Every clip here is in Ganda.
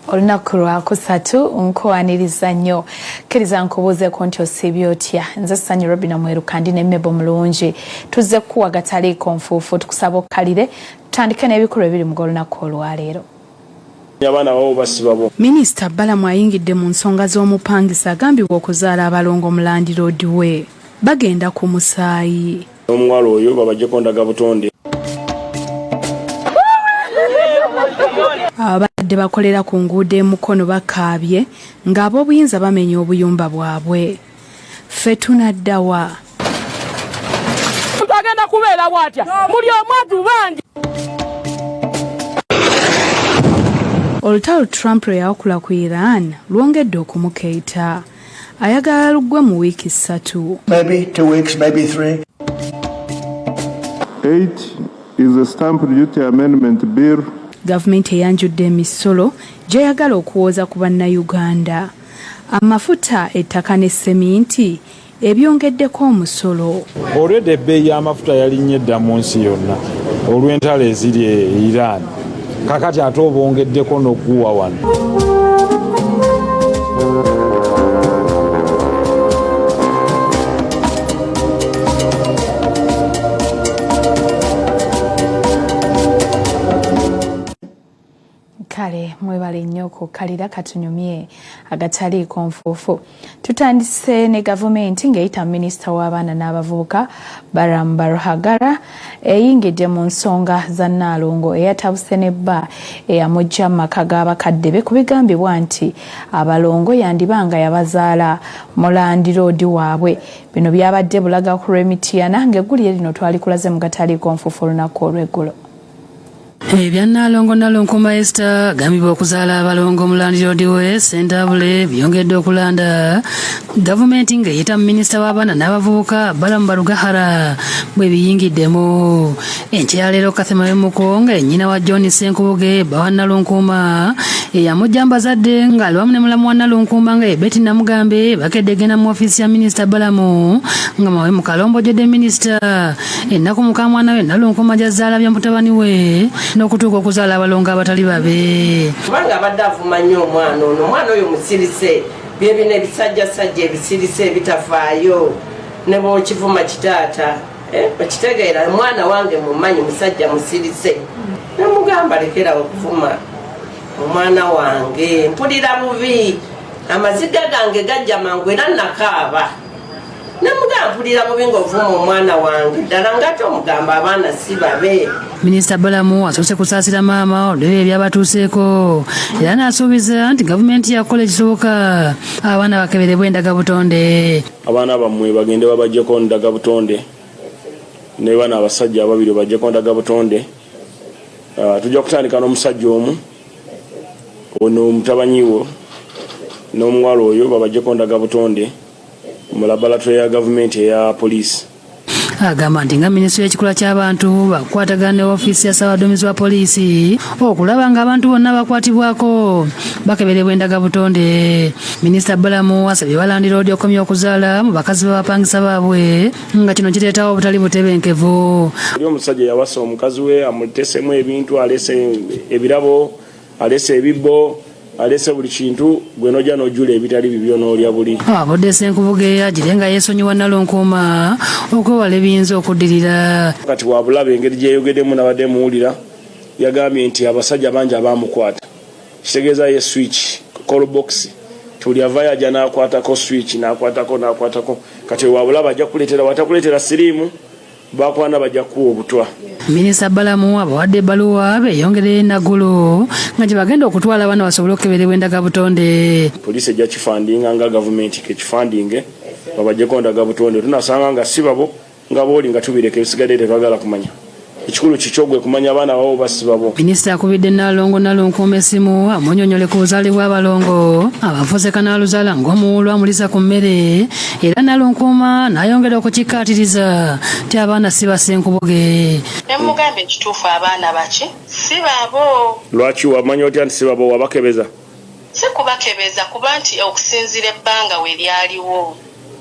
Olunaku lwakusatu nkwaniriza nnyo kkiriza nkubuuzeeko nti osiibye otya. Nze Sanyu Robina Mweru kandi ne Mebo Mulungi tuzze kukuwa gataliiko nfuufu tukusaba okkalire tutandike n'ebikolwa ebiri mu olunaku olwaleero. Minisita Balamu ayingidde mu nsonga z'omupangisa agambibwa okuzaala abalongo mu Land Road we bagenda ku musaayi. Omuwala oyo babajjeko ndaga butonde. Abadde bakolera ku nguudo emukono bakaabye ng'ab'obuyinza bamenya obuyumba bwabwe. Ffe tunaddawa. Bagenda kubeera bwatya buli omwatu bangi. Olutalo Trump lwe yawakula ku Iran lwongedde okumukeeta. Ayagala luggwe mu wiiki 3. Maybe 2 weeks, maybe 3. 8 is a stamp duty amendment bill. Gavumenti eyanjudde emisolo gy'eyagala okuwooza ku bannayuganda. Amafuta, ettaka ne seminti ebyongeddeko omusolo. Olwedde ebbeeyi y'amafuta yalinnye dda mu nsi yonna olw'entalo eziri e Iran. Kakati ate obongeddeko n'okuwa wano. Kale mwebale nnyo okukkalira katunyumye agataliiko nfuufu. Tutandise ne gavumenti ng'eyita minisita w'abaana n'abavubuka Balamu Baruhagara eyingidde mu nsonga za Nnaalongo eyatabuse n'ebba eyamujja mu maka g'abakadde be ku bigambibwa nti abalongo yandibanga yabazaala mu Land Road waabwe. Bino byabadde bulaga ku Lwemityana ng'eggulire lino twalikulaze mu gataliiko nfuufu olunaku olw'eggulo. Ebya Nnaalongo Esther gambibwa okuzaala abalongo mu Land Road we Ssentabule byongedde okulanda. Gavumenti ng'eyita minisita w'abaana n'abavubuka Balamu Baruhagara bwe biyingiddemu. Enkya leero Kathema Mukonga ennyina wa John Ssenkubuge bba wa Nnaalongo eyamujja mbazadde ng'ali wamu ne mulamu wa Nnaalongo nga ye Betty Namugambe bakeddegenda mu ofiisi ya minisita Balamu nga mawe mu kalombo gyodde minisita ennaku mukamwana we Nnaalongo gy'azaala bya mutabani we n'okutuuka okuzaala abalongo abatali babe. Kubanga abadde avuma nnyo omwana oyo musirise byebina ebisajjasajja ebisirise ebitafaayo ne bw'okivuma kitaata okitegeera omwana wange mumanyi musajja musirise namugamba lekera okuvuma omwana wange mpulira bubi amaziga gange gajja mangu era nakaaba namugamba mpulira bubi ng'ovuma omwana wange ddala ngate omugamba abaana si babe. Minisita Balamu asoose kusaasira maama olw'ebyo ebyabatuuseeko era n'asuubiza nti gavumenti yakola ekisoboka abaana bakeberebwe endaga butonde. Abaana bammwe bagende babajjeko ndaga butonde ne bana abasajja ababiri bajjeko ndaga butonde. Tujja kutandika n'omusajja omu ono mutabanyiwo n'omuwala oyo babajjeko ndaga butonde mu laboratory ya gavumenti eya poliisi. Agamba nti nga minisitule y'ekikula ky'abantu bakwatagana ne ofiisi ya ssaabaduumizi wa poliisi okulaba ng'abantu bonna bakwatibwako bakeberebwa endaga butonde. Minisita Balamu asabye ba Land Road okomya okuzaala mu bakazi b'abapangisa baabwe nga kino kireetawo obutali butebenkevu. Oli omusajja yawasa omukazi we amuteesemu ebintu, alese ebirabo, alese ebibbo, alese buli kintu gwe nojja n'ojjula ebitali bibyo n'olya buli. Abadde Ssenkubuge agire nga yeesonyiwa Nnaalongo okwewala ebiyinza okuddirira. Kati wabulabe engeri gyeyogeddemu nabadde muwulira yagambye nti abasajja bangi abamukwata kitegeeza ye switch call box tuli avaayo ajja n'akwatako switch n'akwatako kati wabulaba ajja kuleetera watakuleetera siriimu bakwana bajja kuwa obutwa. Minisita Balamu abawadde ebbaluwa beeyongerere naggulo nga gye bagenda okutwala abaana basobole okukeberebwa endaga butonde. Poliisi ejja kifandinga nga gavumenti kekifandinge babajjeko ndaga butonde. Tunasanga nga si babo nga booli nga tubireka ebisigadde tetwagala kumanya. Ekikulu kikyo gwe kumanya abaana babo basi babo. Minisita akubidde Nnaalongo essimu amunnyonnyole ku buzaalibwa abalongo abafuuseka n'aluzaala ng'omuwulu amulisa ku mmere era Nnaalongo n'ayongera okukikkaatiriza nti abaana si ba Ssenkubuge. Nemugamba ekituufu abaana baki si baabo. Lwaki wamanya otya nti si babo wabakebeza? Si kubakebeza kuba nti okusinziira ebbanga we lyaliwo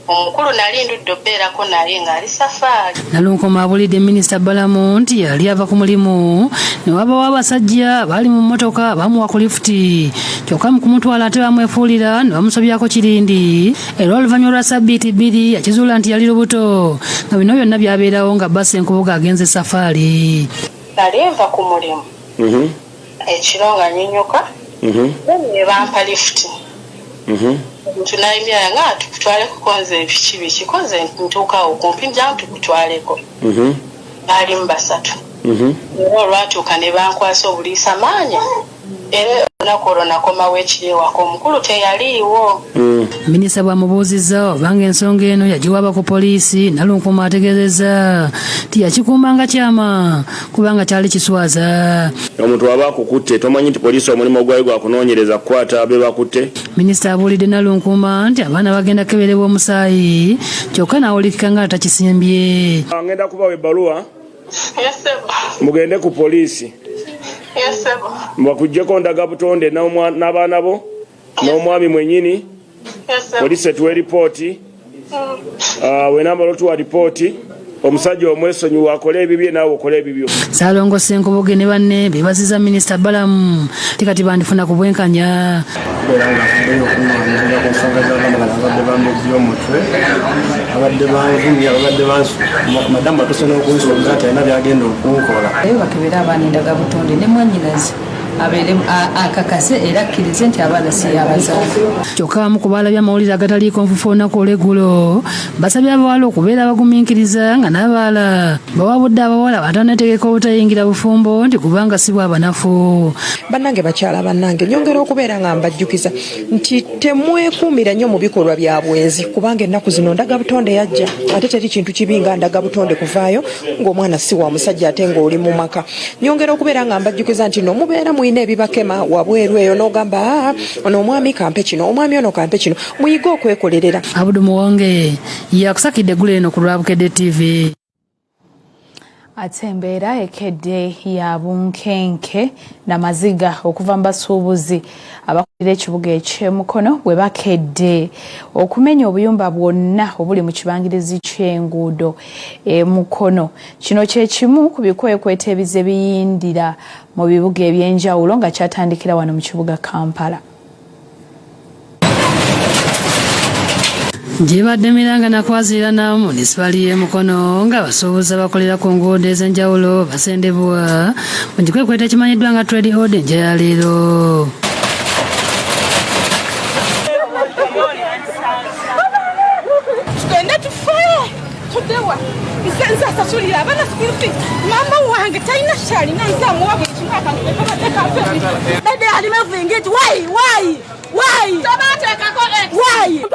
omukulu nali ndudde obeerako naye ng'ali safaari. Nalunkoma abulidde minisita Balamu nti yali ava ku mulimu ne wabawo abasajja baali mu mmotoka bamuwa ku lifuti kyokka mu kumutwala ate bamwefuulira ne bamusobyako kirindi era oluvannyuma lwa sabbiiti 2 yakizuula nti yali lubuto nga bino byonna byabeerawo nga basi enkubuga agenze safaari. Nali nva ku mulimu ekiro nga nnyonnyoka ne bampa lifuti. Tunayimbira nga tukutwale kukonze biki konze ntuukawo kumpi njamu tukutwaleko. Bali mu basatu. Olwatuuka ne bankwasa obuliisa maanya era olunaku olwo nakomawo ekiriwako omukulu teyaliiwo. Minisita bwamubuuzizza obanga ensonga eno yagiwaaba ku poliisi Nalunkoma ategeezezza nti yakikuumanga kyama kubanga kyali kiswaza. Omuntu aba akukutte tomanyi nti poliisi omulimu gwayo gwa kunoonyereza kukwata abe bakutte. Minisita abuulidde Nalunkoma nti abaana bagenda keberebwa omusaayi kyokka n'awulikika nga atakisimbye. Ngenda kubawa ebbaluwa Mugende ku poliisi mbakuggyeko ndagabutonde n'abaana bo n'omwami mwennyini poliisi etuwe ripooti wenamba lotuwa ripooti omusajja omwesonyiwa akole ebibye naawe okole ebibyo. Ssaalongo Ssenkoboge ne banne beebaziza minisita Balamu ti kati bandifuna ku bwenkanya. Kubeera nga afuddeyo okunwanirira ku nsonga z'abaana abadde bamubye omutwe abadde banvumya abadde madamu batuse n'okunsoga nti alina byagenda okunkola. Naye bakebera abaana endagabutonde ne mwannyinaze abeere akakase era akkirize nti abaana si yabazaala. Kyokka mu kubalabya amawulire agataliiko nfufu olunaku olw'eggulo basabye abawala okubeera abagumiikiriza nga n'abaala bawabudde abawala batanategeka obutayingira bufumbo nti kubanga si bwabanafu. Bannange bakyala bannange nyongera okubeera nga mbajjukiza nti temwekuumira nnyo mu bikolwa bya bwenzi kubanga ennaku zino ndagabutonde yajja ate teri kintu kibi nga ndagabutonde kuvaayo ng'omwana si wa musajja ate ng'oli mu maka. Nyongera okubeera nga mbajjukiza nti nomubeera muyina ebibakema wabweru eyo n'ogamba ono omwami kampe kino omwami ono kampe kino muyige okwekolerera. Abudu Muwonge yakusakidde eggulo eno ku Lwabukedde TV. Ate embeera ekedde ya bunkenke n'amaziga okuva mu basuubuzi abakulira ekibuga eky'Emukono bwe bakedde okumenya obuyumba bwonna obuli mu kibangirizi ky'enguudo Mukono. Kino kye kimu ku bikwekweta ebize biyindira mu bibuga eby'enjawulo nga kyatandikira wano mu kibuga Kampala. Gibadde Miranga nakwazira na munisipali y'Emukono nga basuubuzi abakolera ku nguudo ez'enjawulo basendebwa mu kikwekweta kimanyiddwa nga trade order nje ya leero. Tugende tufe tudewa nze asasulira abaana school fees mama wange talina kyalina nze amuwa buli kimu akanteekateeka alimevingiti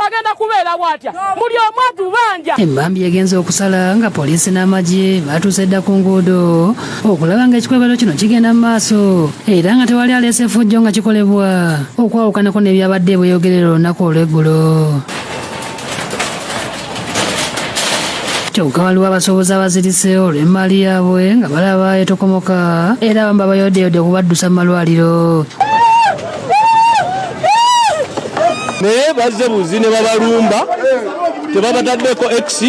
agenda kubeera bwatya muli omu atubanja. Embambi egenze okusala nga poliisi n'amagye batuuse dda ku nguudo okulaba nga ekikwebero kino kigenda mu maaso era nga tewali aleese effujjo nga kikolebwa okwawukanako n'ebyabadde bweyogerera olunaku olw'eggulo. Kyokka waliwo abasuubuzi abazirise olw'emmaali yaabwe nga balaba etokomoka era abamu babayoddeyodde okubaddusa mu malwaliro. naye bazze buzi ne babalumba tebabataddeko x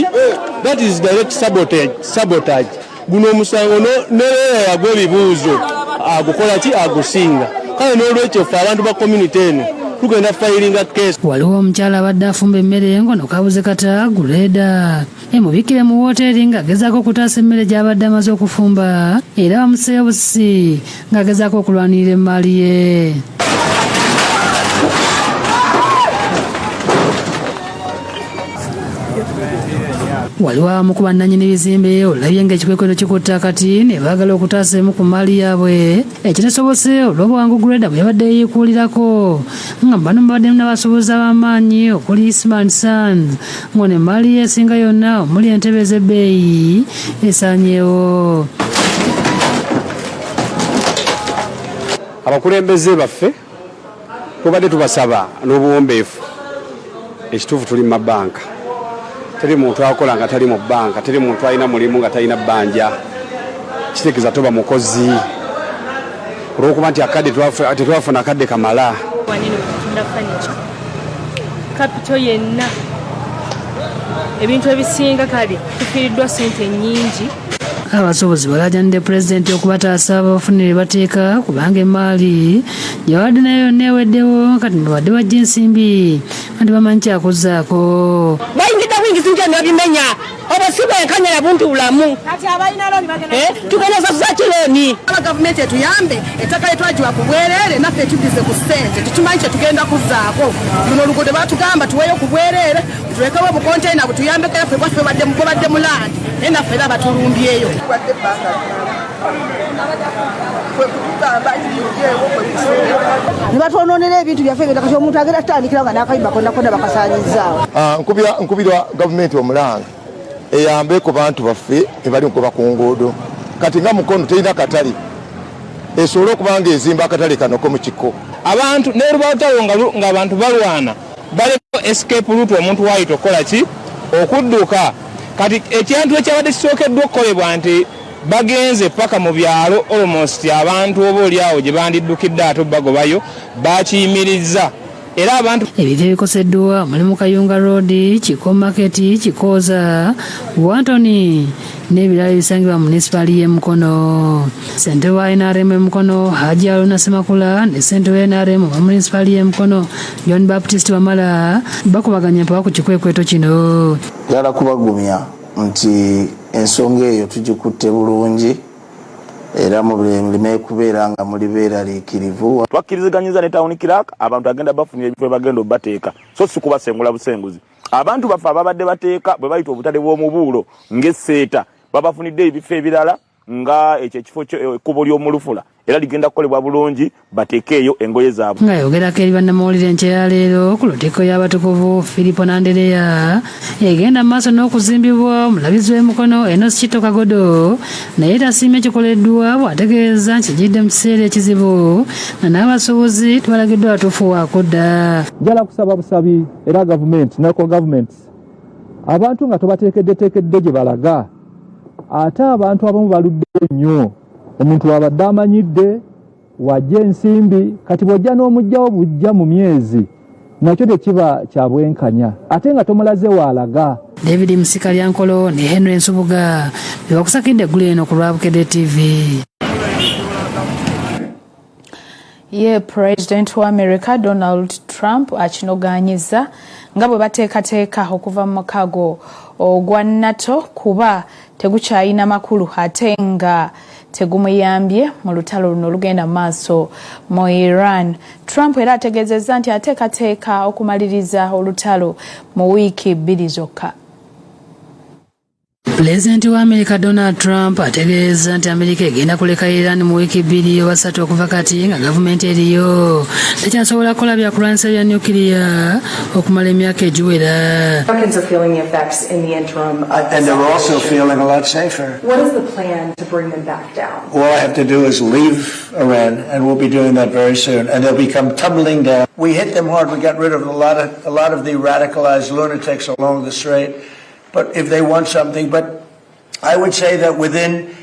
that is direct sabotage. Guno omusango nereera yagwa ebibuuzo agukola ki agusinga kale n'olwekyo ffe abantu ba community eno tugenda fayiringa case. Waliwo omukyala abadde afumba emmere ngono kabuze kata guleeda emubikire mu woteeri ng'agezaako okutaasa emmere gy'abadde amaze okufumba era bamuseeyo busisi ng'agezaako okulwanirira emmaali ye. Waliwo abamu ku bannannyini bizimbe olabye ng'ekikwekweto kikutte akati ne baagala okutaasa emu ku mmaali yaabwe ekitesobose olw'obuwangu Greda bwe yabadde yeekuulirako nga bano babadde n'abasuubuzi ab'amaanyi okuli Eastman Sons ng'ono emmaali ye esinga yonna omuli entebe ez'ebbeeyi esaanyeewo. Abakulembeze baffe tubadde tubasaba n'obuwombeefu ekituufu tuli mu mabanka. Teri muntu akola nga tali mu banka, teri muntu alina mulimu nga talina bbanja. Kitegeeza toba mukozi. Olw'okuba nti akadde tetwafuna akadde kamala. Wanene kutunda furniture. Kapito yenna ebintu ebisinga kale tufiiriddwa ssente nnyingi. Abasobozi balaajanidde pulezidenti okubataasa abafunire bateeka kubanga emaali gyawadde nayo neeweddewo kati newadde bajja ensimbi anti bamanyi kyakuzaako. bayingidde buyingizi nti nebimenya obo si bwenkanya buntu bulamu tugenda sasuza kilooni. Gavumenti etuyambe ettaka lyetwagiwa ku bwereere naffe etuddize ku ssente tetumanyi kyetugenda kuzzaako. Luno oluguudo batugamba tuweeyo ku bwereere tulekewo obukonteyina butuyambeko yaffe bwaffe bubadde mu landi naye naffe era batulumbyeyo. Nibatwononera ebintu byaffe ebyo omuntu agenda tutandikirawo nga n'akayiba konna bakasaanyizaawo. Nkubira gavumenti omulanga eyambe ku bantu baffe ebali nkuba ku nguudo kati nga mukono terina katale esobole okuba nga ezimba akatale kanoko mu kiko. Abantu n'erubawutawo nga abantu balwana baliko escape route omuntu waayita okukola ki okudduka. Kati ekintu ekyabadde kisookeddwa okukolebwa nti bagenze paka mu byalo almost abantu oba oliawo gye bandiddukidde ate bagobayo bakiyimirizza. Era abantu ebintu ebikoseddwa mulimu Kayunga Road, Kiko Market, Kikooza, Wantoni n'ebirala ebisangibwa municipali y'e Mukono. Ssentebe wa NRM e Mukono Haji Haruna Semakula ne ssentebe wa NRM wa municipali y'e Mukono John Baptist Wamala bakubaganya mpaka ku kikwekweto kino. Yala kubagumya nti ensonga eyo tugikutte bulungi era mu bulime kubeera nga mulibeera liikirivu. Twakkiriziganyiza ne town clerk abantu agenda bafunira ebifo bagenda obateeka so si kubasengula busenguzi. Abantu bafa ababadde bateeka bwe bayita obutale bw'omubuulo ng'esseeta babafunidde ebifo ebirala nga ekyo ekifo ekkubo ly'omulufula era ligenda kukolebwa bulungi bateekeeyo engoye zaabwe. Ng'ayogerako eri bannamawulire enkya ya leero ku lutikko y'abatukuvu Filipo Nandereya egenda mu maaso n'okuzimbibwa omulabizi w'e Mukono Enos Kitto Kagodo naye tasiimye kikoleddwa bw'ategeeza nti kijjidde mu kiseera ekizibu na n'abasobozi tebalagiddwa batuufu waakudda. Njala kusaba busabi era gavumenti local governments abantu nga tobateekeddeteekedde gye balaga ate abantu abamu baluddeyo nnyo. Omuntu wabadde amanyidde wajja ensimbi kati bw'ojja n'omugjawo bujja mu myezi nakyo tekiba kya bwenkanya ate nga tomulaze waalaga. David Musikalyankolo ne Henry Nsubuga bebakusakidde eggulu eno ku Lwabukedde TV. Ye President wa America Donald Trump akinoganyiza nga bwe bateekateeka okuva mu mukago ogwa NATO kuba tegukyayina makulu ate nga tegumuyambye mu lutalo luno olugenda maaso mu Iran. Trump era ategeezezza nti ateekateeka okumaliriza olutalo mu wiiki 2 zokka. Pulezidenti wa America Donald Trump ategeeza nti America egenda kuleka Iran mu wiiki 2 oba 3 okuva kati nga gavumenti eriyo tekyasobola kukola byakulwanyisa bya nyukiriya okumala emyaka egiwera. Americans are feeling the effects in the interim. And they're also feeling a lot safer. What is the plan to bring them back down? All I have to do is leave Iran, and we'll be doing that very soon, and they'll become tumbling down. We hit them hard. We got rid of a lot of the radicalized lunatics along the strait. But if they want something, but I would say that within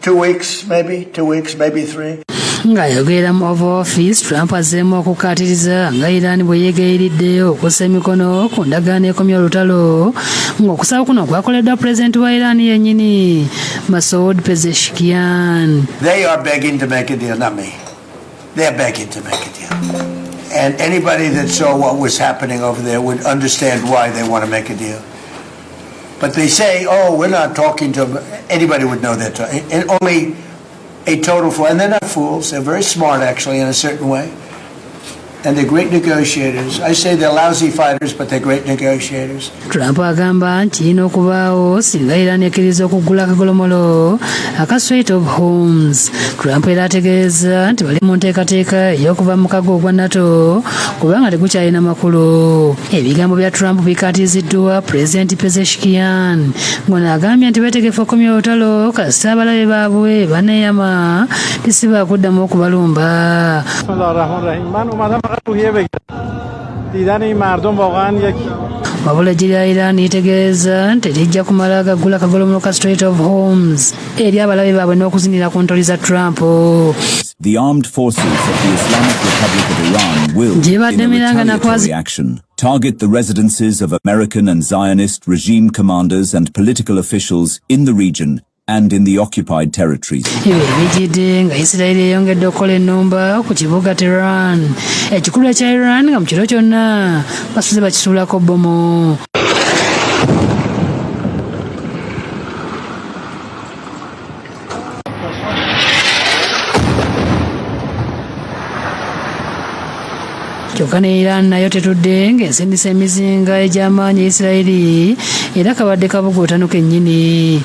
2 weeks, maybe 3. Ng'ayogera mu Oval Office, Trump azzeemu okukaatiriza nga Iran bwe yeegayiridde okussa emikono ku ndagaano ekomya olutalo ng'okusaba kuno kwakoleddwa pulezidenti wa Iran yennyini Masoud Pezeshkian. They are begging to make a deal, not me. They're begging to make a deal. And anybody that saw what was happening over there would understand why they want to make a deal. But they say, oh, we're not talking to them. Anybody would know that. And only a total fool. And they're not fools. They're very smart, actually, in a certain way. And they're great negotiators. I say they're lousy fighters, but they're great negotiators. Trump agamba nti kirina okubaawo singa Iran ekkiriza okuggula akagolomolo aka Strait of Hormuz. Trump era ategeeza nti bali mu nteekateeka ey'okuva mu mukago ogwa NATO kubanga tegukyalina makulu. Ebigambo bya Trump bikaatiziddwa Pulezidenti Pezeshkian ng'ono agambye nti beetegefu okumya olutalo kasita abalabe baabwe baneeyama tisiba kuddamu okubalumba. Wabula eggye lya Iran litegeeza nti lijja kumala agaggula akagolomolo ka Strait of Hormuz eri abalabe baabwe n'okuzinira ku ntoli za Trump. the armed forces of the Islamic Republic of Iran will, in a retaliatory action, target the residences of American and Zionist regime commanders and political officials in the region and in the occupied territories. Ebijjidde nga Israel eyongedde okukola ennumba ku kibuga Tehran. Ekikulu ekya Iran nga mu kiro kyonna basuze bakisuulako bbomu. Kyokka ne Iran nayo tetudde ng'esindisa emizinga egy'amaanyi Isirayiri era kabadde kabugootano kennyini.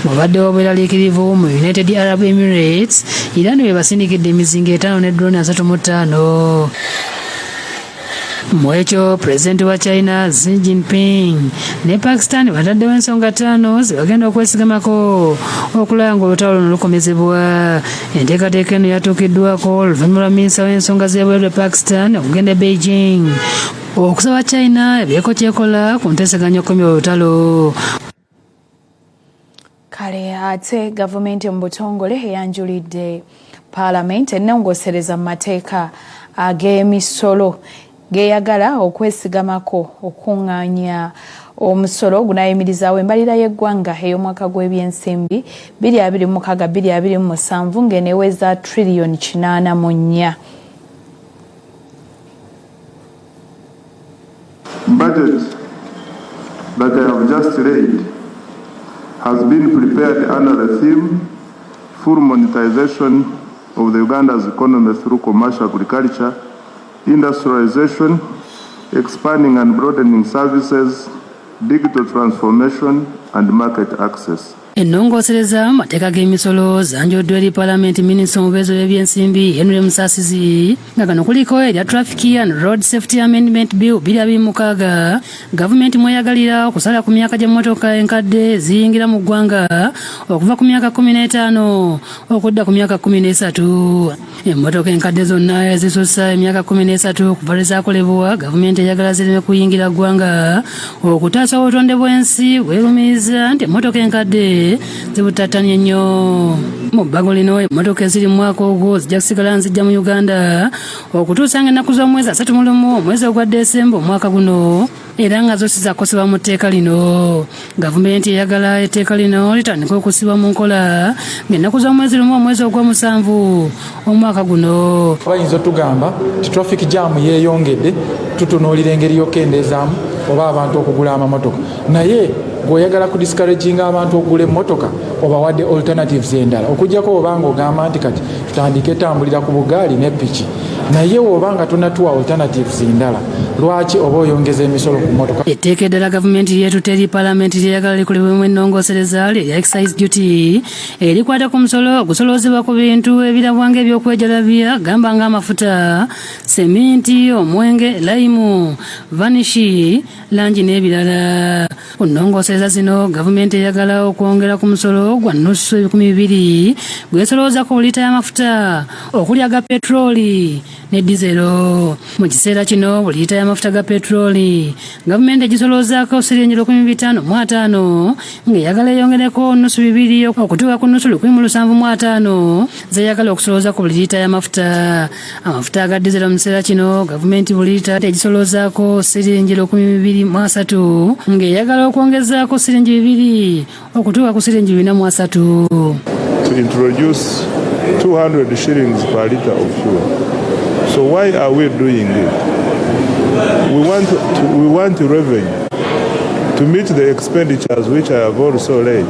Mubaddewo obweraliikirivu mu United Arab Emirates, Iran be basindikidde emizinga 5 ne drone 35. Mwekyo Pulezidenti wa China Xi Jinping ne Pakistan bataddewo ensonga 5 zebagenda okwesigamako okulaba ng'olutalo luno lukomezebwa. Enteekateeka eno yatuukiddwako oluvannyuma lwa minisita w'ensonga z'ebweru Pakistan okugenda e Beijing okusaba China ebyeko kyekola ku nteeseganya okukomya olutalo. Kale ate gavumenti mu butongole eyanjulidde Parliament ennongoosereza mu mateeka ag'emisolo geyagala okwesigamako okuŋŋaanya omusolo gunaayimirizaawo embalirira y'eggwanga ey'omwaka gw'ebyensimbi 2026-2027 ng'eneeweza trillion 84. Budget that I have just read has been prepared under the theme full monetization of the Uganda's economy through commercial agriculture, industrialization, expanding and broadening services, digital transformation, and market access. Ennongoosereza mateeka g'emisolo zanjoddwa eri Paalamenti minisita omubeezi w'ebyensimbi Henry Musasizi nga gano kuliko erya Traffic and Road Safety Amendment Bill 2026. Gavumenti mweyagalira okusala ku myaka gy'emmotoka enkadde ziyingira mu ggwanga okuva ku myaka 15 okudda ku myaka 13. Emmotoka enkadde zonna ezisussa emyaka 13 kuva lwe zaakolebwa gavumenti eyagala zireme kuyingira ggwanga okutaasa obutonde bw'ensi bwerumiriza nti emmotoka enkadde zibutatanye nnyo. Mu bbago lino emmotoka eziri mu mwaka ogwo zijja kusigala nzijja mu Uganda okutuusa ng'ennaku z'omwezi 31 omwezi ogwa Desemba omwaka guno era nga zose zakosebwa mu tteeka lino. Gavumenti eyagala etteeka lino litandika okusibwa mu nkola ng'ennaku z'omwezi lumu omwezi ogwa 7 omwaka guno. Bayinza otugamba ti traffic jam yeeyongedde tutunuulira engeri y'okkendeezaamu oba abantu okugula amamotoka, naye ng'oyagala ku discouraginga abantu okugula emmotoka obawadde alternatives endala okuggyako obanga ogamba nti kati tutandike tambulira ku bugaali ne piki, naye obanga tonatuwa alternatives endala lwaki oba oyongeza emisolo ku mmotoka. Etteeka eddala gavumenti lyetutte eri Paalamenti lyeyagala likolebwemu ennongoosereza lya excise duty erikwata ku musolo ogusoloozebwa ku bintu ebirabwa ng'ebyokwejalabya gamba ng'amafuta, seminti, omwenge, layimu, vanishi, langi n'ebirala. Ku nnongoosereza zino gavumenti eyagala okwongera ku musolo gwa nusu 200 gwesolooza ku lita y'amafuta okuli aga petroli ne dizero. Mu kiseera kino buli lita y'amafuta ga petroli gavumenti egisoloozaako siringi 550 ng'eyagala eyongereko nusu 2 okutuuka ku nusu 175 zeyagala okusolooza ku buli lita y'amafuta. Amafuta aga dizero mu kiseera kino gavumenti buli lita egisoloozaako siringi 230 ng'eyagala okwongezaako siringi 2 okutuuka ku siringi 430. To introduce 200 shillings per litre of fuel. So why are we doing it? We want revenue to meet the expenditures which I have also laid.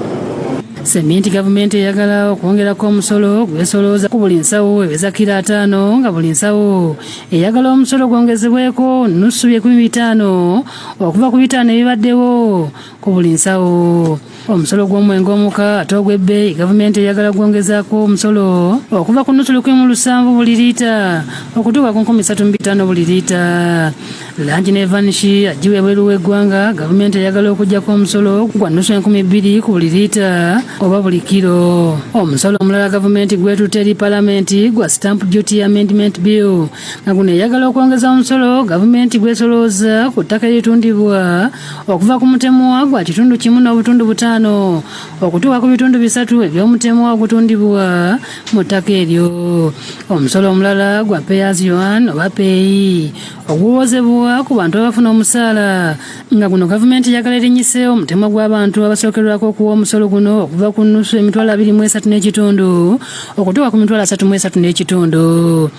Seminti gavumenti eyagala okwongerako omusolo gwesolooza ku buli nsawo eweza kilo 5 nga buli nsawo eyagala omusolo gwongezebweko nusu 15 okuva ku 5 ebibaddewo ku buli nsawo. Omusolo gw'omwenge omuka ate ogw'ebbeeyi gavumenti eyagala gwongezaako omusolo okuva ku nusu 107 buli liita okutuuka ku 35 buli liita. Langi ne vanishi agiwa ebweru w'eggwanga gavumenti eyagala okuggyako omusolo gwa nusu 2,000 ku buli liita oba buli kiro. Omusolo omulala gavumenti gwetutte eri palamenti gwa Stamp Duty Amendment Bill nga guno eyagala okwongeza omusolo gavumenti gwesolooza ku ttaka eritundibwa okuva ku mutemwa gwa $1.5 okutuuka ku $3 eby'omutemwa ogutundibwa mu ttaka eryo. Omusolo omulala gwa Pay as you earn oba peeyi oguwoozebwa ku bantu abafuna omusaala nga guno gavumenti eyagala erinnyise omutemwa gw'abantu abasookerwako okuwa omusolo guno okuva ku nnusu $23.5 okutuuka ku $33.5.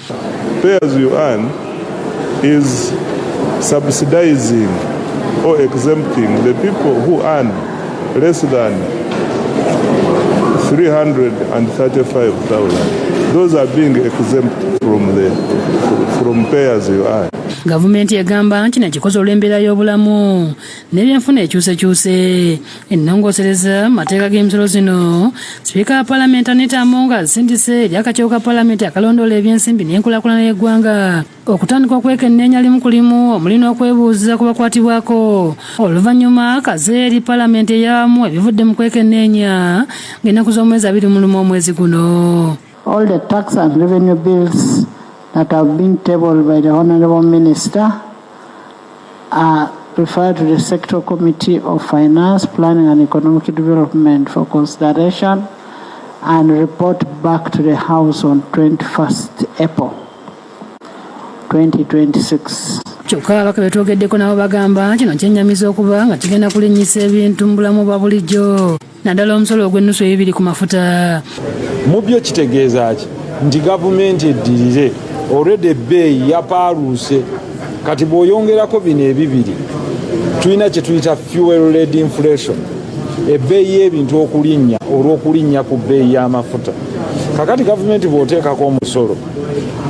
Pay as you earn is subsidizing or exempting the people who earn less than 335,000. Those are being exempt from pay as you earn. Gavumenti egamba nti nekikoze olw'embeera y'obulamu n'ebyenfuna ekyusekyuse ennongoosereza mateeka g'emisolo zino. Sipiika wa Paalamenti Anita Among asindise eri akakiiko ka Paalamenti akalondoola ebyensimbi n'enkulaakulana y'eggwanga okutandika okwekenneenya limu ku limu omuli n'okwebuuza ku bakwatibwako oluvannyuma kaze eri Paalamenti eyawamu ebivudde mu kwekenneenya ng'ennaku z'omwezi 21 omwezi guno. All the tax and revenue bills that have been tabled by the Honourable Minister are referred to the Sectoral Committee of Finance, Planning and Economic Development for consideration and report back to the House on 21st April 2026. Kyokka ababaka betwogeddeko nabo bagamba kino kyennyamiza okuba nga kigenda kulinnyisa ebintu mu bulamu bwa bulijjo naddala omusolo ogw'ennusu 2 ku mafuta. Mu byo kitegeeza ki nti gavumenti eddirire already ebbeeyi yapaaluuse kati bw'oyongerako bino ebibiri tulina kye tuyita fuel led inflation, ebbeeyi y'ebintu okulinnya olw'okulinnya ku bbeeyi y'amafuta. Kakati gavumenti bw'oteekako omusolo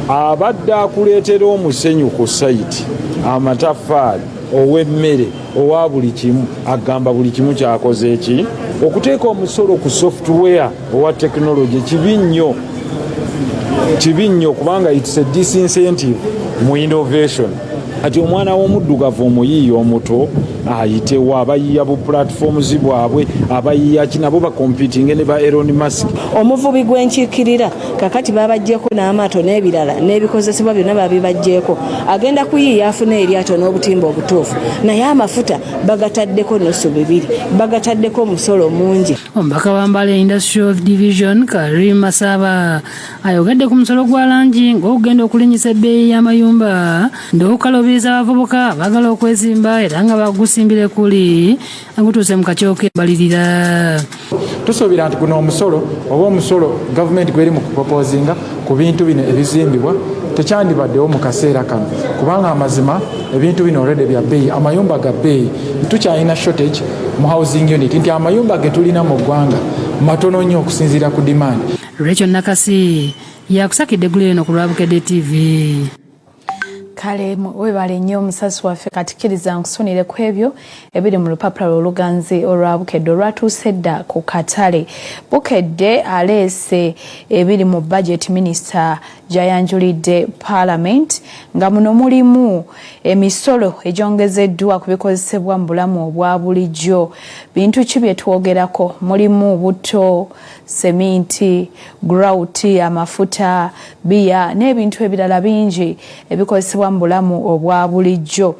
abadde akuleetera omusenyu ku sayiti, amataffaali, ow'emmere, owa buli kimu, agamba buli kimu kyakoze eki. Okuteeka omusolo ku software owa technology kibi nnyo kubanga it's a disincentive mu innovation. Ati omwana w'omuddugavu omuyiiya omuto ayitewa abayiiya bu platforms bwabwe abayiiya kinabo ba competing ne ba Elon Musk. Omuvubi gwenkiikirira kakati babajjeko n'amaato n'ebirala n'ebikozesebwa byonna babibajjeko agenda kuyiiya afuna eryato n'obutimba obutuufu naye amafuta bagataddeko nnusu 2 bagataddeko omusolo mungi. Omubaka wa Mbale Industrial Division Karim Masaba ayogedde ku musolo gwa langi ng'ogenda okulinnyisa ebbeeyi y'amayumba nd'okukalubiriza abavubuka abagala okwezimba era nga bagusimbire kuli agutuuse mu kakiiko k'ebbalirira. Tusuubira nti guno omusolo oba omusolo gavumenti gweri mu kupropozinga ku bintu bino ebizimbibwa tekyandibaddewo mu kaseera kano kubanga amazima ebintu bino already bya bbeeyi, amayumba ga bbeeyi, tukyalina shortage mu housing unit nti amayumba ge tulina mu ggwanga matono nnyo okusinziira ku demand. Rachel Nakasi yakusakidde eggulu eno ku Lwabukedde TV. Kale webale nnyo omusasi waffe katikiriza nkusonire ku ebyo ebiri mu lupapula oluganzi olwabukedde olwatuuse dda ku katale. Bukedde aleese ebiri mu budget minister gyayanjulidde Parliament nga muno mulimu emisolo egyongezeddwa ku bikozesebwa mu bulamu obwa bulijjo. Bintu ki bye twogerako? Mulimu butto, seminti, grouti, amafuta, biya n'ebintu ebirala bingi ebikozesebwa mu bulamu obwa bulijjo.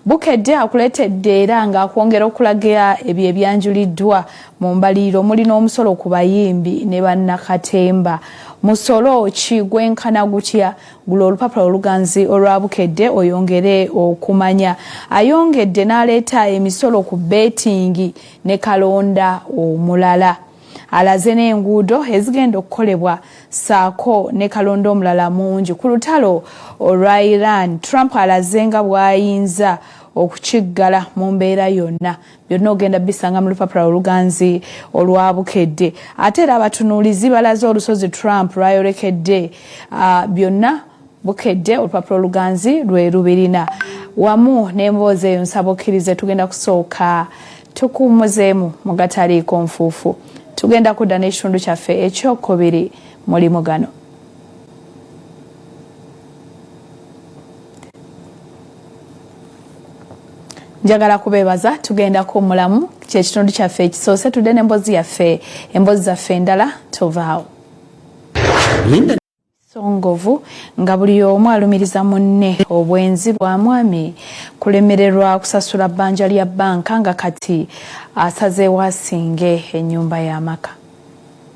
Bukedde akuleetedde era nga akwongera okulagira ebyo ebyanjuliddwa mu mbaliriro mulina omusolo ku bayimbi ne bannakatemba. Musolo ki gwenkana gutya? Gulo olupapula oluganzi olwabukedde oyongere okumanya. Ayongedde n'aleeta emisolo ku betting ne kalonda omulala. Alaze n'enguudo ezigenda okukolebwa saako ne kalonda omulala mungi ku lutalo olwa Iran. Trump alaze nga bw'ayinza okukiggala mu mbeera yonna. Byonna ogenda bisanga mu lupapula oluganzi olwabukedde. Ate era abatunuulizi balaze olusozi Trump lwayolekedde. Byonna Bukedde olupapula oluganzi lwe lubirina. Wamu n'emboozi eyo nsaba okkirize tugenda kusooka tukuumuzeemu mu gataliiko nfuufu. Tugenda kudda n'ekitundu kyaffe ekyokubiri mulimu gano. Njagala kubebaza tugenda ku mulamu kyekitundu kyaffe ekisoose tudde n'emboozi yaffe emboozi zaffe endala tovaawo. Songovu nga buli omu alumiriza munne obwenzi bwa mwami kulemererwa kusasula bbanja lya banka nga kati asazeewo asinge ennyumba y'amaka.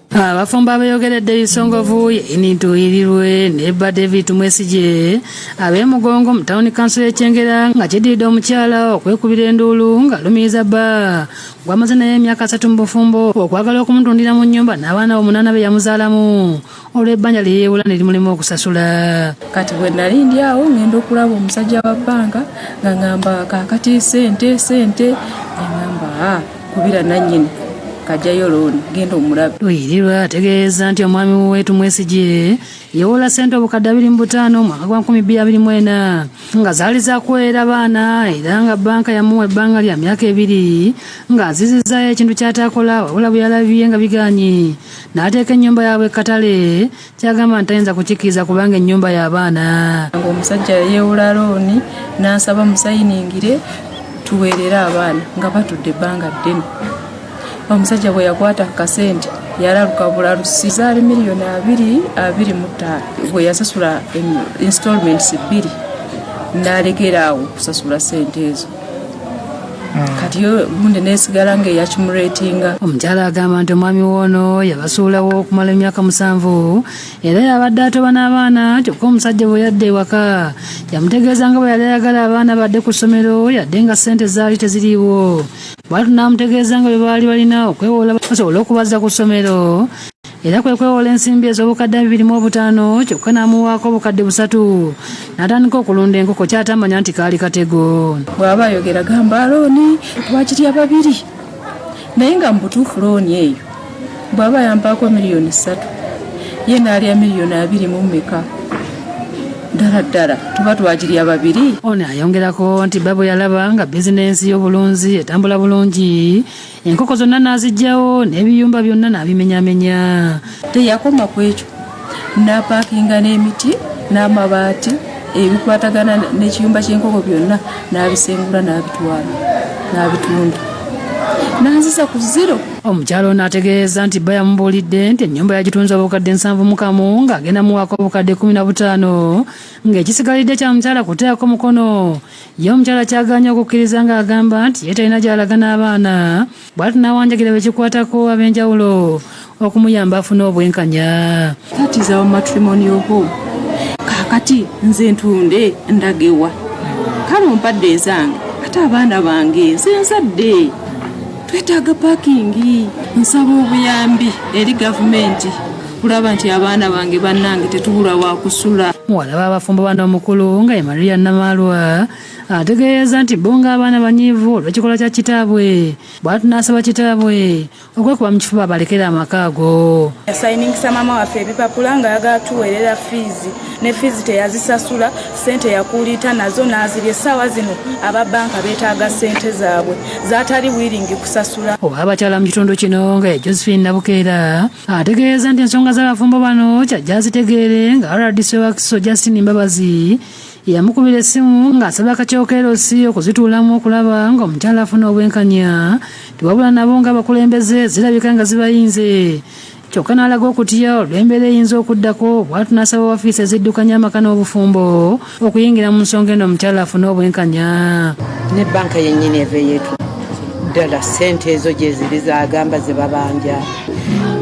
Abafumba abayogeredde Bisongovu yenituuyirirwe nebba David Mwesigye ab'emugongo mu tawuni kansula y'Ekyengera nga kiddiridde omukyala okwekubira enduulu ng'alumiriza bba gw'amaze naye emyaka 3 mu bufumbo okwagala okumutundira mu nnyumba n'abaana 8 be yamuzaalamu olw'ebbanja lye yeewula ne limulimu okusasula. Kati bwe nali ndi awo ngenda okulaba omusajja wa bbanka nga ngamba kaakati sente ngamba kubira nannyini kajjayo looni genda omulabe. Luyirirwa ategeeza nti omwami wetu Mwesigye yeewola ssente obukadde 25 mwaka gwa 2024 nga zaali zakwera baana era nga bbanka yamuwa ebbanga lya myaka 2 nga azizizaayo ekintu ky'ataakola wabula bwe yalabye nga biganye n'ateeka ennyumba yaabwe katale kyagamba nti tayinza kukikkiriza kubanga ennyumba y'abaana. Omusajja yeewola looni n'asaba musayiningire tuweerere abaana nga batudde ebbanga ddene. Omusajja bwe yakwata kasente yalaluka bulalusi zaali $225,000 bwe yasasula installments 2 n'alekeraawo okusasula sente ezo. Kati yo munde nesigala ng'eyakimulatinga. Omukyala agamba nti omwami woono yabasuulawo okumala emyaka 7 era yabadde atoba n'abaana kyokka omusajja bwe yadde ewaka yamutegeeza nga bwe yali ayagala abaana badde ku ssomero yadde nga ssente zaali teziriiwo. Bwatu n'amutegeeza nga bwe baali balina okwewola basobole okubazza ku ssomero era kwe kwewola ensimbi ez'obukadde 25 kyokka n'amuwaako obukadde 3 n'atandika okulunda enkoko kyatamanya nti kaali katego. Bw'aba ayogera gamba looni twakirya 2 naye nga mu butuufu looni eyo bw'aba yampaako $3,000,000 ye n'alya $2,000,000 ddala tuba twagirya 2. Ono ayongerako nti babo yalaba nga bizinensi y'obulunzi etambula bulungi enkoko zonna n'aziggyawo n'ebiyumba byonna n'abimenyamenya. Teyakoma ku ekyo n'apaakinga n'emiti n'amabaati ebikwatagana n'ekiyumba ky'enkoko byonna n'abisengula n'abitwala n'abitunda n'anziza ku 0. Omukyalo n'ategeeza nti bba yamubuulidde nti ennyumba yagitunza obukadde 70 ng'agenda muwaako obukadde 15 ng'ekisigalidde kya mukyala kuteekako mukono. Ye omukyala kyaganya okukkiriza ng'agamba nti ye talina gy'alaga n'abaana bw'ati n'awanjagira bekikwatako ab'enjawulo okumuyamba afune obwenkanya. Tatiza wa matrimonial home kaakati nze ntunde ndagewa kale ompadde ezange ate abaana bange nze nzadde twetaaga paakingi. Nsaba obuyambi eri gavumenti kulaba nti abaana bange bannange tetubula wa kusula. Muwala w'abafumbo bano omukulu nga ye Maria Namalwa ategeeza nti bo ng'abaana banyiivu olw'ekikolwa kya kitaabwe bw'atu n'asaba kitaabwe okwekuba mu kifuba abalekera amaka ago. Yasayiningisa maama waffe ebipapula nga ayagala tuweerera fiizi ne fiizi teyazisasula ssente yakuliita nazo n'azirya. Essaawa zino aba banka beetaaga ssente zaabwe zaatali wiringi kusasula. Oba abakyala mu kitundu kino nga ye Josephine Nabukeera ategeeza nti ensonga z'abafumbo bano kyajja azitegeere nga RDC wa Kiso Justin Mbabazi yamukubira essimu ng'asaba akakyokeerosi okuzituulamu okulaba ng'omukyala afuna obwenkanya tiwabula nabo ng'abakulembeze zirabika nga zibayinze. Kyokka n'alaga okutya olw'embeera eyinza okuddako bw'atu n'asaba ofiisi eziddukanya amaka n'obufumbo okuyingira mu nsonga eno omukyala afune obwenkanya. Ne banka yennyini eve yetu ddala ssente ezo gye ziri zagamba ze babanja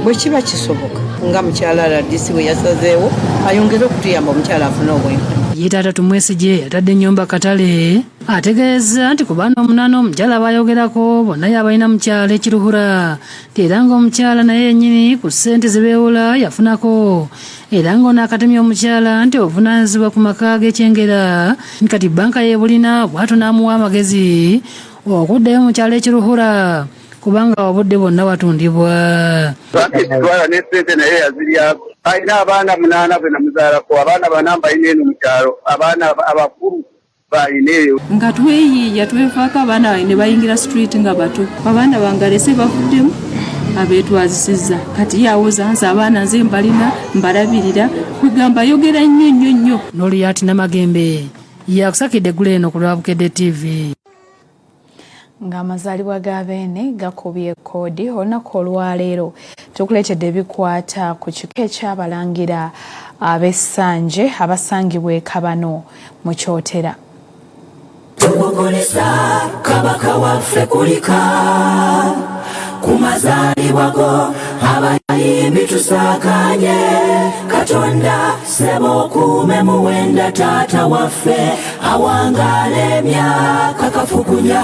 bwe kiba kisoboka nga mukyala RDC we yasazeewo ayongere okutuyamba omukyala afune obwenkanya. Ye taata Tumwesigye yatadde ennyumba katale ategeeza nti ku baana 8 omukyala bayogerako bonna yabalina mukyala ekiruhura era ng'omukyala naye yennyini ku ssente ze beewola yafunako era ng'ono akatemya omukyala nti obuvunaanyizibwa ku maka g'Ekyengera kati banka yeebulina bw'atu n'amuwa amagezi okuddayo mukyala ekiruhura kubanga obudde bwonna watundibwa. Twala n'essente naye yaziryako. Alina abaana 8 be namuzaalako abaana 4 balina eno mu kyalo abaana abakulu balina eyo. Nga tweyiiya twefaako abaana ne bayingira street nga bato abaana bangalese bavuddemu abeetwazisizza kati yawoza nze abaana nze mbalina mbalabirira kwegamba yogera nnyo. Noliyati Namagembe yakusakidde eggulu eno ku Lwabukedde TV. ng'amazaalibwa ga Beene gakubye koodi olunaku olwaleero tukuleetedde ebikwata ku kika ekyabalangira ab'Essanje abasangibwa e Kabano mu Kyotera. Tugogolesa kabaka waffe kulika ku mazaalibwa go abayimbi tusaakanye Katonda sebo okuume muwenda taata waffe awangaala emyaka kafukunya.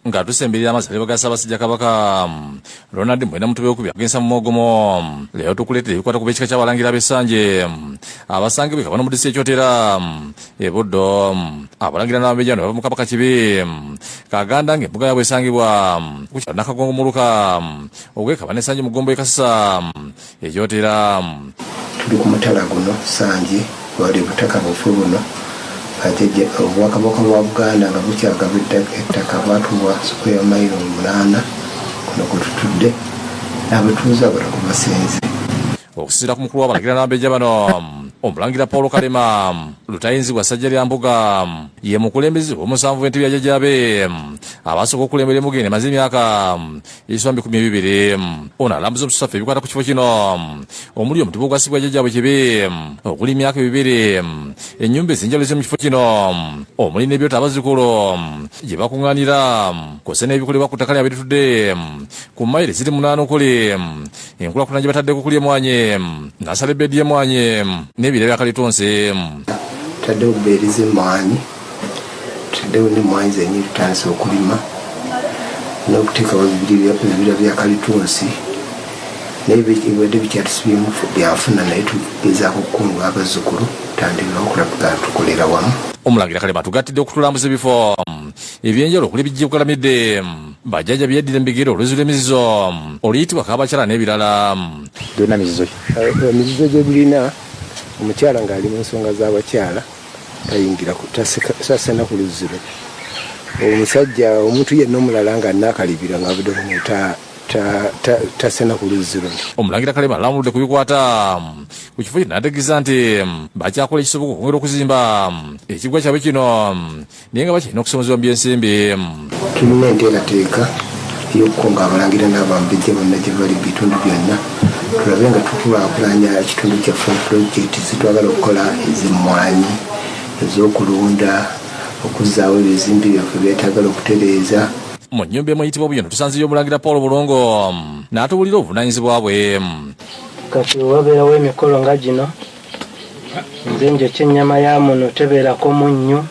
Nga tusembirira amazaalibwa ga Ssaabasajja Kabaka Ronald Mwenda Mutobe okubya agensa mu Mogomo. Leero tukuleetera ebikwata ku b'ekika ky'abalangira ab'Essanje abasangibwa e Kabano mu disitulikiti y'Ekyotera e Buddo. Abalangira n'abambejja bava mu Kabaka Kibi Kaganda ng'embuga yaabwe esangibwa ku kyalo Nakagongo mu Luka ogw'e Kabano Essanje mu Gombo Kasasa Ekyotera. Tuli ku mutala guno Ssanje wali butaka bufu buno ajeje obwakabaka bwa Buganda nga bukyagabidde ettaka bwatuwa sukweya mayiro 8 kuno kututudde n'abatuuze abala ku basenze. Okusinziira ku mukulu w'abalangira n'abambejja bano Omulangira Paul Kalema Lutayinzibwa Ssajja lya Mbuga ye mukulembeze w'omusanvu w'entebe ya jjajjaabe abasooka okulembera emugende maze emyaka esombi 12. Ono alambuza omususaffe ebikwata ku kifo kino omuli omutuba ogwasibwa jjajjaabwe Kibi okuli emyaka 2 ennyumba ez'enjawulo eziri mu kifo kino omuli n'ebyoto abazzukulu gye bakuŋŋaanira kw'ossa n'ebikolebwa ku ttaka lyabwe litudde ku mayiro eziri 8 okuli enkulaakulana gye bataddeko okuli emwanyi Nasale Bedi y'emwanyi n'ebire bya Kalitonse. Taddewo bbeeri z'emwanyi taddewo n'emwanyi zennyini tutandise okulima n'okuteekawo ebibira bya Kalitonsi n'ebibadde bikyatusibye byanfuna naye tugezaako okukunga abazzukulu tutandikirawo okulabika tukolera wamu. Omulangira Kalema tugattidde okutulambuza ebifo ebyenjawulo okuli bijja kugalamidde bajjajja byeddira embigere olwezi lw'emizizo oluyitibwa Kabakyala n'ebirala. Byonna mizizo gye bulina omukyala ng'ali mu nsonga z'abakyala tayingira tasena ku luziro. Omusajja omuntu yenna omulala nga naakalibira nga budde tasena ku luziro. Omulangira Kalema alamuludde ku bikwata ku kifo kino n'ategeeza nti bakyakola ekisoboka okwongera okuzimba ekiggwa kyabwe kino naye nga bakirina okusomozebwa mu byensimbi. Tulina enteekateeka y'okukunga abalangira n'abambejja bonna gye bali mu bitundu byonna tulabe nga tukulaakulanya ekitundu kyaffe pulojekiti zitwagala okukola ez'emmwanyi ez'okulunda okuzzaawo ebizimbe byaffe byetagala okutereeza. Mu nnyumba emu eyitibwa Buyono tusanzeyo Omulangira Paul Bulongo n'atubuulira obuvunaanyizibwa bwe. Kati wabeerawo emikolo nga gino nze njokya ennyama ya muno tebeerako munnyo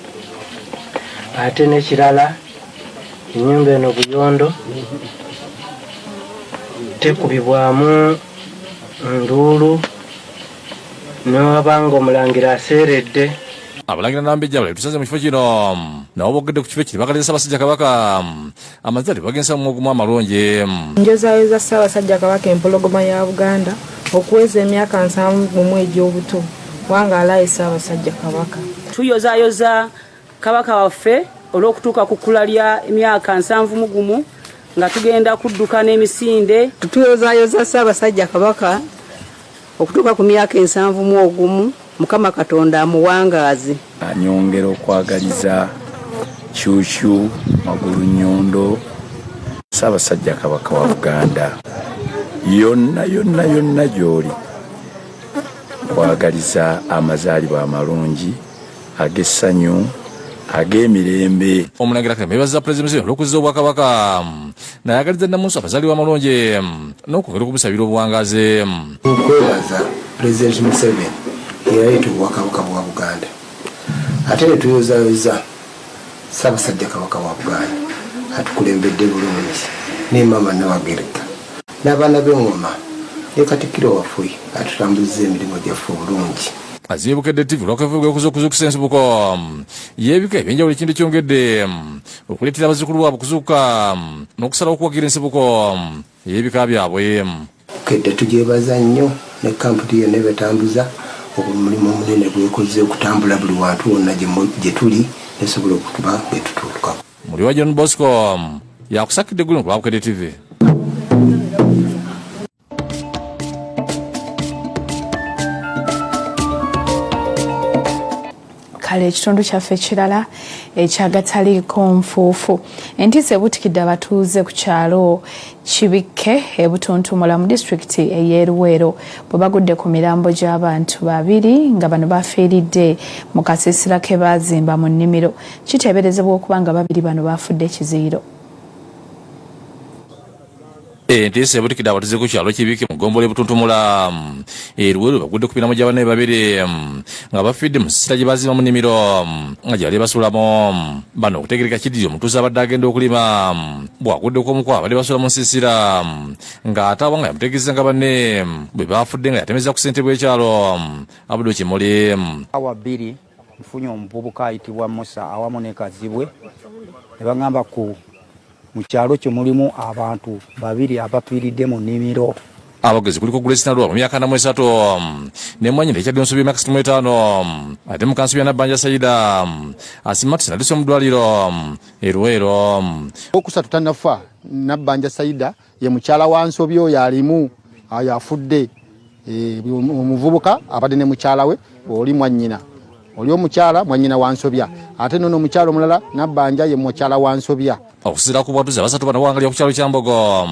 ate n'ekirala ennyumba eno Buyondo tekubibwamu nduulu n'owabanga omulangira aseeredde. Abalangira n'abambejja bale tusanze mu kifo kino nabo boogedde ku kifo kiri bakaleza Ssaabasajja Kabaka amazaalibwa bagensa mu ogumu amalungi. Njozaayoza Ssaabasajja Kabaka empologoma ya Buganda okuweza emyaka 70 egy'obuto wangaalaye Ssaabasajja Kabaka. Tuyozaayoza Kabaka waffe olw'okutuuka ku kkula lya emyaka 70 nga tugenda kudduka n'emisinde. Tuyozaayoza Ssaabasajja Kabaka okutuuka ku myaka 71 Mukama Katonda amuwangaaze. Anyongera okwagaliza Kyukyu Magulu Nyondo Ssaabasajja Kabaka wa Buganda yonna gy'oli kwagaliza amazaalibwa amalungi ag'essanyu ag'emirembe. Omulangira Kalema yeebaza Pulezidenti olw'okuzza Obwakabaka n'ayagaliza Nnamunsi amazaalibwa amalungi n'okwongera okumusabira obuwangazi. Okwebaza Pulezidenti Museveni yaleeta Obwakabaka bwa Buganda ate ne tuyozaayoza Ssaabasajja Kabaka wa Buganda atukulembedde bulungi ne Maama Nabagereka n'abaana b'engoma ne Katikkiro waffe atutambuliza emirimu gyaffe obulungi. Azibukedde TV lwakavuga okuzuukusa ensibuko yeebika ebyenjawulo ekintu kyongedde okuleetera abazzukulu baabwe okuzuuka n'okusalawo okuwagira ensibuko yeebika byabwe. Kedde tugyebaza nnyo ne kampuni yonna ebatambuza omulimu omunene gwekoze okutambula buli wantu wonna gye tuli nesobola okutuba betutuuka. Muli wa John Bosco yakusakidde guno ku Lwabukedde TV. kale ekitundu kyaffe kirala ekyagataliiko nfuufu. Entiisa ebutikidde abatuuze ku kyalo Kibikke ebutuntumula mu disitulikiti ey'e Luweero bwe bagudde ku mirambo gy'abantu babiri nga bano bafiiridde mu kasiisira ke baazimba mu nnimiro. Kiteeberezebwa okuba nga babiri bano baafudde ekiziiro. Entiisa ebutikidde abatuuze ku kyalo Kibikke mu ggombolola ebutuntumula Luweero bagudde ku mirambo gy'abantu babiri nga bafiidde mu kasiisira gye baazimba mu nnimiro nga gye bali basuulamu. Bano okutegereka kiddiyo omutuuze abadde agenda okulima bw'agudde ku omukwabo abadde basuula mu nsiisira ng'ate abo nga yamutegeeza nga banne bwe baafudde nga yatemeza ku ssentebe w'ekyalo Abdul Kimuli. Awa bbiri nfunye omuvubuka ayitibwa Musa awamu ne Kazibwe ne bagamba mu kyalo kye mulimu abantu babiri abafiiridde mu nnimiro. Abagezi kuliko Grace Nalwa mu myaka 43 ne mwanyi ekyadde nsobi emyaka 65 ate mu kansu ya Nabbanja Saida asimati nadise mu ddwaliro Luweero. Okusatu tannafa Nabbanja Saida ye mukyala wa Nsobi oyo alimu afudde. Omuvubuka abadde ne mukyala we oli mwannyina. Oli omukyala mwannyina wa Nsobya ate nono omukyala omulala Nabbanja ye mukyala wa Nsobya. Okusira ku bwatuze abasatu bano wangalya ku kyalo kya Mbogo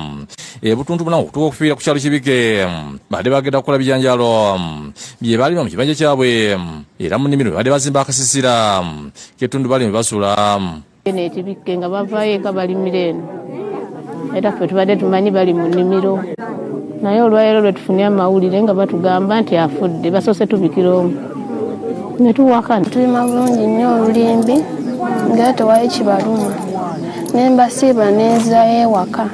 ebutuntumula okutuuka okufiira ku kyalo Kibikke badde bagenda kukola bijanjalo bye balima mu kibanja kyabwe era mu nnimiro badde bazimba akasiisira ketundu balimi basula. Ene Kibikke nga bavaayo eka balimira eno era ffe tubadde tumanyi bali mu nnimiro naye olwaleero lwe tufunye amawulire nga batugamba nti afudde basoose tubikira omu ne tuwakana. Tulima bulungi nnyo olulimbi ng'era tewali kibaluma nembasiiba neezaayo ewaka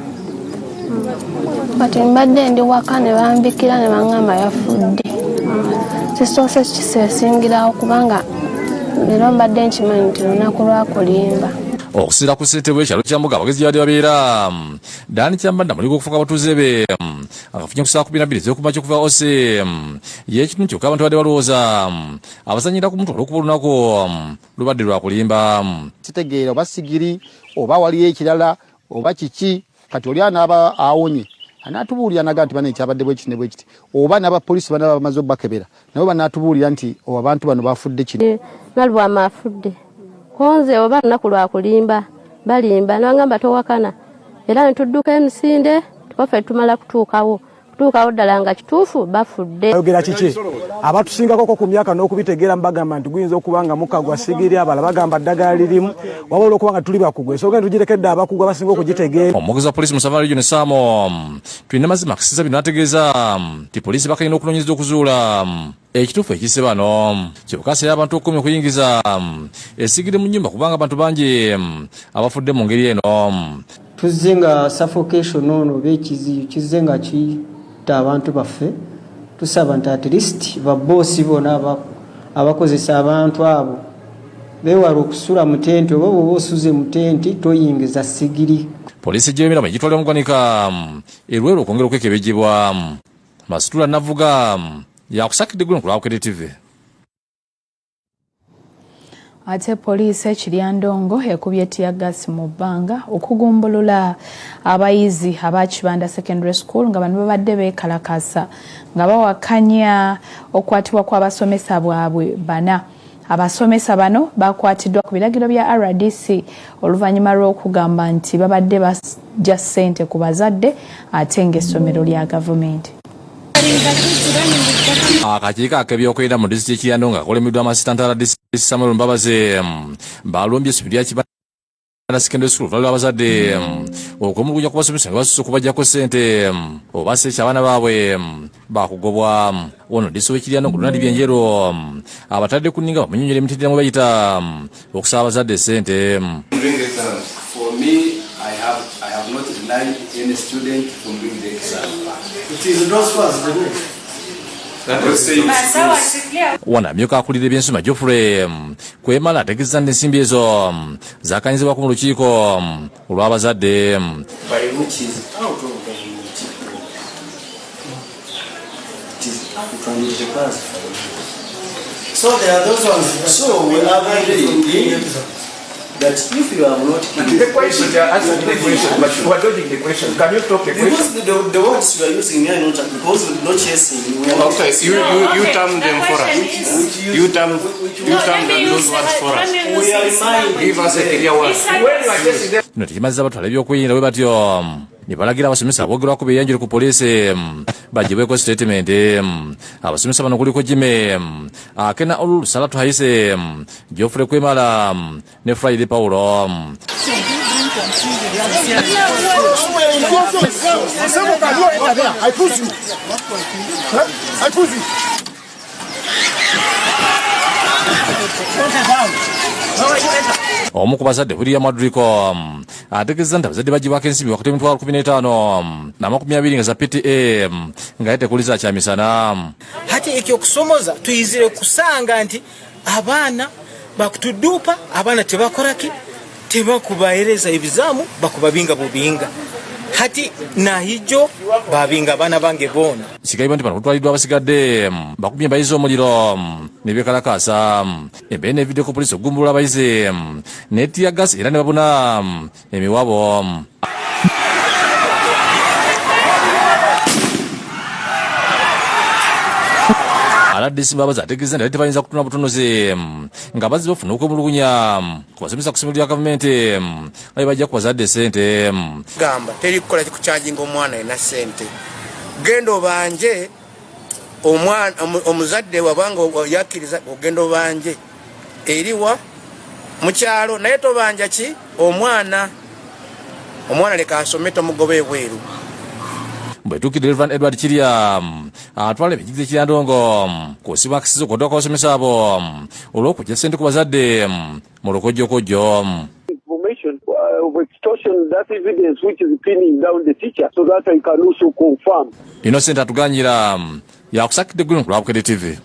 kati mbadde ndi waka ne bambikira ne baŋŋamba yafudde. Kisoose kisesingirawo kubanga leero mbadde nkimanyi nti lunaku lwakulimba. Okusira ku ssentebe w'ekyalo kya Mbogo abagezi gyabadde babeera Dani Kyambadde muliko okufuka abatuuze be akafunye ku saa 12 ez'okumakya okuva ose y'ekitundu kyokka abantu badde balowooza abasanyira ku mutwe olw'okuba olunaku lubadde lwakulimba. Kitegeera oba sigiri oba waliyo ekirala oba kiki kati oli anaaba awonye anaatubuulira naga nti bano ekyabadde bwekiti ne bwekiti oba n'abapoliisi bana bamaze obbakebera nabo banaatubuulira nti abantu bano bafudde kino. Nalwama afudde konze oba lunaku lwakulimba balimba nabagamba towakana era netudduka emisinde tukaffe tumala kutuukawo ddala nga kituufu bafudde. Ayogera kiki abatusingako ku myaka n'okubitegeera mbagamba nti guyinza okuba nga mukagwa sigiri abala bagamba ddagala lirimu wabula okuba nga tuli bakugwe so genda tugirekedde abakugwa basinga okugitegeera. Omwogezi wa poliisi mu Savannah Region Samo tulina mazima akasiza bino ategeeza nti poliisi bakalina okunoonyereza okuzuula ekituufu ekisse bano kyokka asaba abantu okukoma okuyingiza esigiri mu nnyumba kubanga abantu bangi abafudde mu ngeri eno. Tuzze nga suffocation ono bekiziyu kizze nga kita abantu baffe tusaba nti at least baboosi bona abakozesa abantu abo bewala okusula mu tenti oba bwoba osuze mu tenti toyingiza sigiri. Poliisi gy'emiramo egitwalira mugwanika Luweero okwongera okwekebejjebwa. Masitula Navuga yakusakidde ggulo ku Lwakere TV. Ate poliisi Kiryandongo ekubye tiyagasi mu bbanga okugumbulula abayizi aba Kibanda Secondary School nga bano babadde beekalakasa nga bawakanya okwatibwa kw'abasomesa bwabwe bana. Abasomesa bano bakwatiddwa ku biragiro bya RDC oluvannyuma lw'okugamba nti babadde bajja ssente ku bazadde ate ng'essomero lya gavumenti. Akakiiko ak'ebyokwerinda mu disitulikiti ya Ndongo akolemiddwa amasitantala disitulikiti Samuel Mbabazi balumbye essomero lya Kibanda Secondary School lwaliro abazadde okwemulugunya kubasomesa nga basusse okubaggyako ssente oba se abaana baabwe bakugobwa. Ono disitulikiti ya Ndongo Ronald Byenjero abatadde ku nninga bamunyonyera emitendera mwe bayita okusaba abazadde ssente. For me, I have not denied any student from doing the exam. It is those ones, Wanamyuka akulira ebyensoma Geoffrey kwemala ategeeza nti ensimbi ezo zakanyizibwako mu lukiiko olw'abazadde. So there are those ones. So we are ready. that if you have not the question, you are asking the question, but you are dodging the question. Can you stop the question? Because the words you are using here are not, because we're not chasing. Okay, you term them for us. You term those words for us. We are reminding. Give us a clear word. When you are chasing them. No timaze abatwala ebyokuyingira bwe batyo nibalagira abasomesa abogerwako beyanjire ku poliisi bagibweko statement abasomesa bano kuliko Jime Akena Olusalatu Haise Geoffrey Kwemala ne Friday Paulo. I push you. I push you. Omu ku bazadde William Madriko ategeeza nti abazadde bagibwako ensimbi wakati w'emitwalo 15 na 20 nga za PTA nga yetekuliza kyamisana. Hati ekyokusomoza tuyizire kusanga nti abaana bakutudupa, abaana tebakoraki, tebakubahereza ebizaamu, bakubabinga bubinga. Hati na hijo babinga abaana bange bona. Kigambibwa nti bano kutwaliddwa abasigadde bakubye embayizi omuliro ne beekalakaasa embeera n'evidde ku poliisi okugumbulula abayizi ne tiyagasi era ne babuna emiwabo. Aladisi babaza ategeeza nti tebayinza kutuna butunuzi nga bazzi bafuna okwemulugunya ku basomesa ku ssomero lya gavumenti babe bajja ku bazadde ssente. Gamba teri kukola kikukyajinga omwana ena ssente. Genda obanje omwana omuzadde wabanga yakkiriza ogenda obanje eriwa mu kyalo naye tobanja ki omwana leka asome tomugoba ebweru. Bwetuukidde Reverend Edward Kirya atwala ebijigize ekyandongo kusibwa akisiza okuddako abasomesa abo olw'okujja ssente ku bazadde mu lukojjokojjo. Information of extortion, that evidence which is pinning down the teacher so that I can also confirm. Innocent atuganyira yakusakidde Green ku Lwabukedde TV.